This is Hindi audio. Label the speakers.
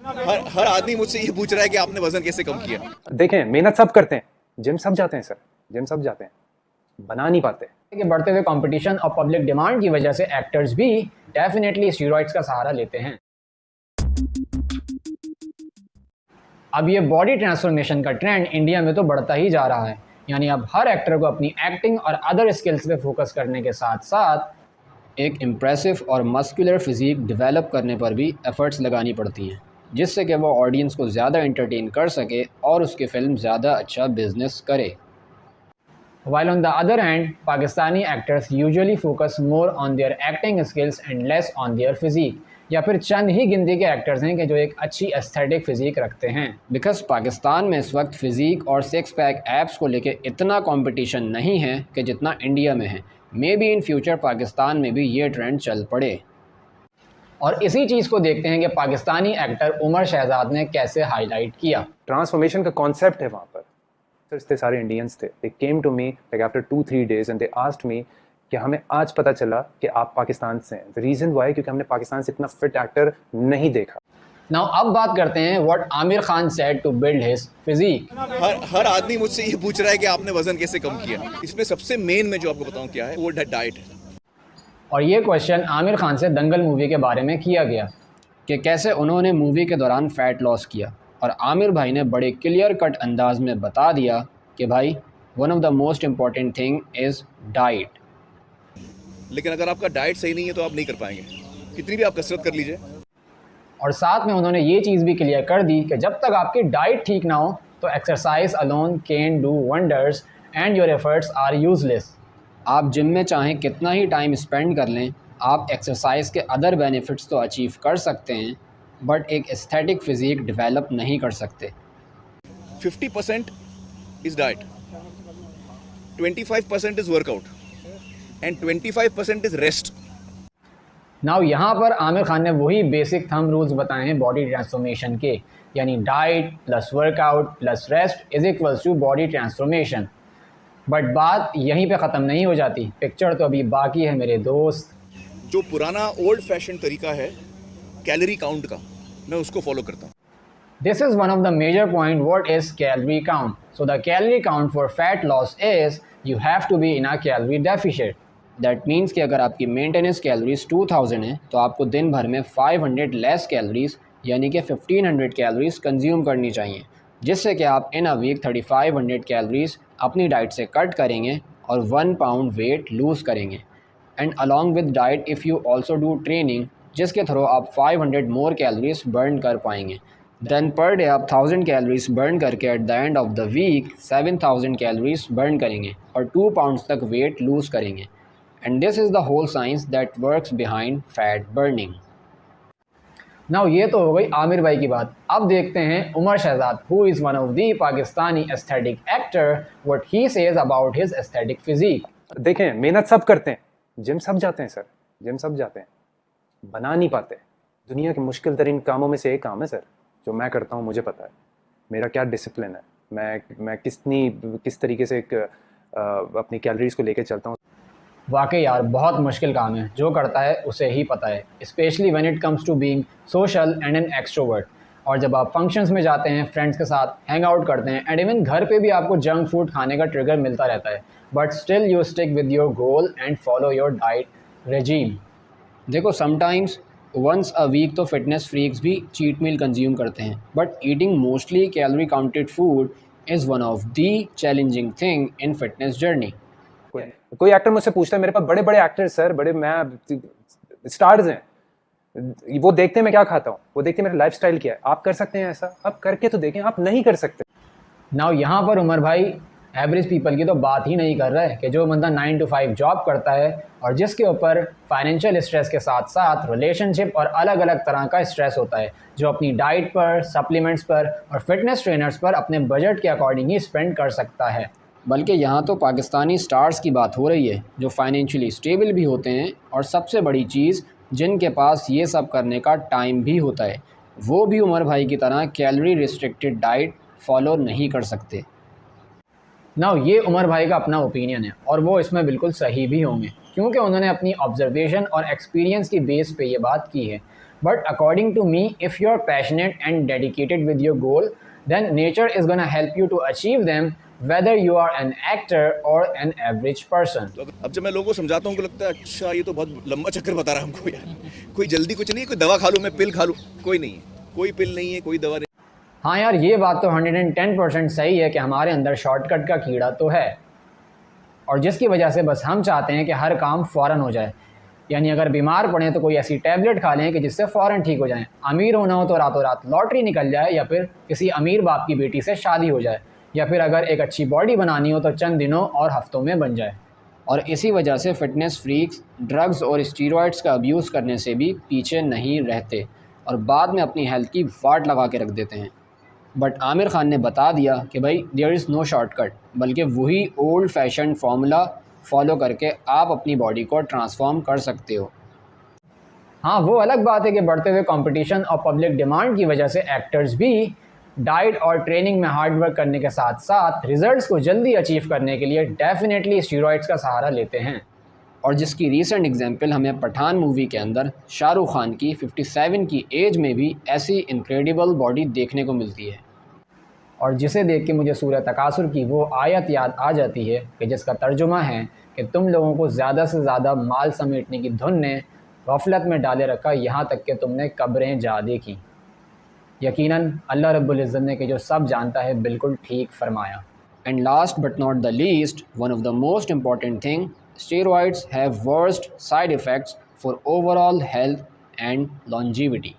Speaker 1: हर आदमी मुझसे ये पूछ रहा है कि आपने वजन कैसे कम किया।
Speaker 2: देखें, मेहनत सब करते हैं, जिम सब जाते हैं सर, जिम सब जाते हैं, बना नहीं पाते।
Speaker 3: कि बढ़ते हुए कंपटीशन और पब्लिक डिमांड की वजह से एक्टर्स भी डेफिनेटली स्टीरॉइड्स का सहारा लेते हैं। अब ये बॉडी ट्रांसफॉर्मेशन का ट्रेंड इंडिया में तो बढ़ता ही जा रहा है, यानी अब हर एक्टर को अपनी एक्टिंग और अदर स्किल्स पे फोकस करने के साथ साथ एक इम्प्रेसिव और मस्कुलर फिजिक डेवलप करने पर भी एफर्ट्स लगानी पड़ती हैं, जिससे कि वो ऑडियंस को ज़्यादा एंटरटेन कर सके और उसकी फ़िल्म ज़्यादा अच्छा बिजनेस करे। While on the other hand, Pakistani actors usually focus more on their acting skills and less on their physique. या फिर चंद ही गिनती के एक्टर्स हैं कि जो एक अच्छी एस्थेटिक फिजिक रखते हैं। बिकॉज पाकिस्तान में इस वक्त फिजिक और सिक्स पैक एप्स को लेके इतना कंपटीशन नहीं है कि जितना इंडिया में है। May be in future Pakistan में भी ये ट्रेंड चल पड़े। और इसी चीज़ को देखते हैं कि पाकिस्तानी एक्टर उमर शहजाद ने कैसे हाईलाइट किया।
Speaker 2: ट्रांसफॉर्मेशन का कॉन्सेप्ट है वहाँ पर। इतने सारे इंडियंस थे, they came to me like after 2-3 days and they asked me कि हमें आज पता चला कि आप पाकिस्तान से हैं। द रीज़न वाई, क्योंकि हमने पाकिस्तान से इतना फिट एक्टर नहीं देखा।
Speaker 3: नाउ अब बात करते हैं what Aamir Khan said to build his physique.
Speaker 1: हर आदमी मुझसे ये पूछ रहा है कि आपने वजन कैसे कम किया। इसमें सबसे मेन मैं जो आपको बताऊं क्या है, वो डाइट है।
Speaker 3: और ये क्वेश्चन आमिर खान से दंगल मूवी के बारे में किया गया कि कैसे उन्होंने मूवी के दौरान फ़ैट लॉस किया, और आमिर भाई ने बड़े क्लियर कट अंदाज में बता दिया कि भाई one of the most important thing is diet.
Speaker 1: लेकिन अगर आपका डाइट सही नहीं है तो आप नहीं कर पाएंगे, कितनी भी आप कसरत कर लीजिए।
Speaker 3: और साथ में उन्होंने ये चीज़ भी क्लियर कर दी कि जब तक आपकी डाइट ठीक ना हो तो exercise alone can do wonders and your efforts are useless. आप जिम में चाहें कितना ही टाइम स्पेंड कर लें, आप एक्सरसाइज के अदर बेनिफिट्स तो अचीव कर सकते हैं, बट एक एस्थेटिक फिजिक डेवलप नहीं कर सकते।
Speaker 1: 50% is diet, 25% is workout and 25% is rest.
Speaker 3: Now यहाँ पर आमिर खान ने वही बेसिक थंब रूल्स बताए हैं बॉडी ट्रांसफॉर्मेशन के, यानी diet plus workout plus rest is equals to body transformation. But बात यहीं पे ख़त्म नहीं हो जाती, पिक्चर तो अभी बाकी है मेरे दोस्त।
Speaker 1: जो पुराना ओल्ड फैशन तरीका है कैलोरी काउंट का, मैं उसको फॉलो करता हूँ।
Speaker 3: This is one of the major point. What is calorie count? So the calorie count for fat loss is you have to be in a calorie deficit. That means कि अगर आपकी मेंटेनेंस कैलोरीज 2000 है तो आपको दिन भर में 500 लेस कैलोरीज यानी कि 1500 कैलोरीज कंज्यूम करनी चाहिए, जिससे कि आप इन अ वीक 3500 कैलोरीज अपनी डाइट से कट करेंगे और 1 पाउंड वेट लूज़ करेंगे। And along with diet if you also do training, जिसके थ्रू आप 500 मोर कैलोरीज बर्न कर पाएंगे। देन पर डे आप 1000 कैलोरीज बर्न करके at the end of the week 7000 calories burn करेंगे और 2 पाउंड्स तक वेट लूज़ करेंगे। And this is the whole science that works behind fat burning. Now ये तो हो गई आमिर भाई की बात। अब देखते हैं Umar Shahzad, who is one of the Pakistani aesthetic actor, what he says about his aesthetic physique.
Speaker 2: देखें, मेहनत सब करते हैं, जिम सब जाते हैं सर, जिम सब जाते हैं, बना नहीं पाते। दुनिया के मुश्किल तरीन कामों में से एक काम है सर, जो मैं करता हूँ। मुझे पता है मेरा क्या डिसिप्लिन है, मैं किस तरीके से अपनी कैलोरीज को लेके चलता हूँ।
Speaker 3: वाकई यार बहुत मुश्किल काम है, जो करता है उसे ही पता है, specially when it comes to being social and an extrovert. और जब आप फंक्शंस में जाते हैं, फ्रेंड्स के साथ हैंग आउट करते हैं, एंड इवन घर पे भी आपको जंक फूड खाने का ट्रिगर मिलता रहता है, but still you stick with your goal and follow your diet regime. देखो, समटाइम्स वंस अ वीक तो फिटनेस फ्रीक्स भी चीट मील कंज्यूम करते हैं, but eating mostly calorie counted food is one of the challenging thing in fitness journey.
Speaker 2: कोई एक्टर मुझसे पूछता है, मेरे पास बड़े बड़े एक्टर्स सर, बड़े मैं स्टार्स हैं, वो देखते हैं मैं क्या खाता हूँ, वो देखते हैं मेरा लाइफस्टाइल क्या है। आप कर सकते हैं ऐसा, आप करके तो देखें, आप नहीं कर सकते।
Speaker 3: नाउ यहाँ पर उमर भाई एवरेज पीपल की तो बात ही नहीं कर रहा है कि जो बंदा 9 to 5 जॉब करता है और जिसके ऊपर फाइनेंशियल स्ट्रेस के साथ साथ रिलेशनशिप और अलग अलग तरह का स्ट्रेस होता है, जो अपनी डाइट पर, सप्लीमेंट्स पर और फिटनेस ट्रेनर्स पर अपने बजट के अकॉर्डिंग ही स्पेंड कर सकता है। बल्कि यहाँ तो पाकिस्तानी स्टार्स की बात हो रही है जो फाइनेंशियली स्टेबल भी होते हैं, और सबसे बड़ी चीज़ जिनके पास ये सब करने का टाइम भी होता है, वो भी उमर भाई की तरह कैलोरी रिस्ट्रिक्टेड डाइट फॉलो नहीं कर सकते। नाउ ये उमर भाई का अपना ओपिनियन है और वो इसमें बिल्कुल सही भी होंगे, क्योंकि उन्होंने अपनी ऑब्जर्वेशन और एक्सपीरियंस की बेस पे ये बात की है। But according to me, if you're passionate and dedicated with your goal, then nature is gonna help you to achieve them, whether you are an actor or an average person.
Speaker 1: तो अब जब मैं लोगों को समझाता हूँ, उनको लगता है अच्छा ये तो बहुत लंबा चक्कर बता रहा है हमको यार, कोई जल्दी कुछ नहीं है, कोई दवा खा लूँ, मैं पिल खा लूँ, कोई नहीं है, कोई पिल नहीं है, कोई दवा नहीं।
Speaker 3: हाँ यार, ये बात तो 110% सही है कि हमारे अंदर शॉर्टकट का कीड़ा तो है, और जिसकी वजह से बस हम चाहते हैं कि हर काम फ़ौरन हो जाए। यानी अगर बीमार पड़े तो कोई ऐसी टैबलेट खा लें कि जिससे फ़ौरन ठीक हो जाएं। अमीर होना हो तो रातों रात लॉटरी निकल जाए, या फिर किसी अमीर बाप की बेटी से शादी हो जाए, या फिर अगर एक अच्छी बॉडी बनानी हो तो चंद दिनों और हफ्तों में बन जाए। और इसी वजह से फ़िटनेस फ्रीक्स ड्रग्स और स्टीरॉयड्स का अब्यूज़ करने से भी पीछे नहीं रहते और बाद में अपनी हेल्थ की वाट लगा के रख देते हैं। बट आमिर खान ने बता दिया कि भाई देयर इज़ नो शॉर्टकट, बल्कि वही ओल्ड फैशन फार्मूला फॉलो करके आप अपनी बॉडी को ट्रांसफॉर्म कर सकते हो। हाँ, वो अलग बात है कि बढ़ते हुए कंपटीशन और पब्लिक डिमांड की वजह से एक्टर्स भी डाइट और ट्रेनिंग में हार्ड वर्क करने के साथ साथ रिजल्ट्स को जल्दी अचीव करने के लिए डेफिनेटली स्टीरॉयड्स का सहारा लेते हैं। और जिसकी रीसेंट एग्जांपल हमें पठान मूवी के अंदर शाहरुख खान की 57 की एज में भी ऐसी इनक्रेडिबल बॉडी देखने को मिलती है, और जिसे देख के मुझे सूरह तकासुर की वो आयत याद आ जाती है कि जिसका तर्जुमा है कि तुम लोगों को ज़्यादा से ज़्यादा माल समेटने की धुन ने गफलत में डाले रखा, यहाँ तक कि तुमने कब्रें जा देखी। यकीनन अल्लाह रब्बुल इज़्ज़त ने कि जो सब जानता है बिल्कुल ठीक फरमाया। And last but not the least, one of the most important thing, steroids have worst side effects for overall health and longevity.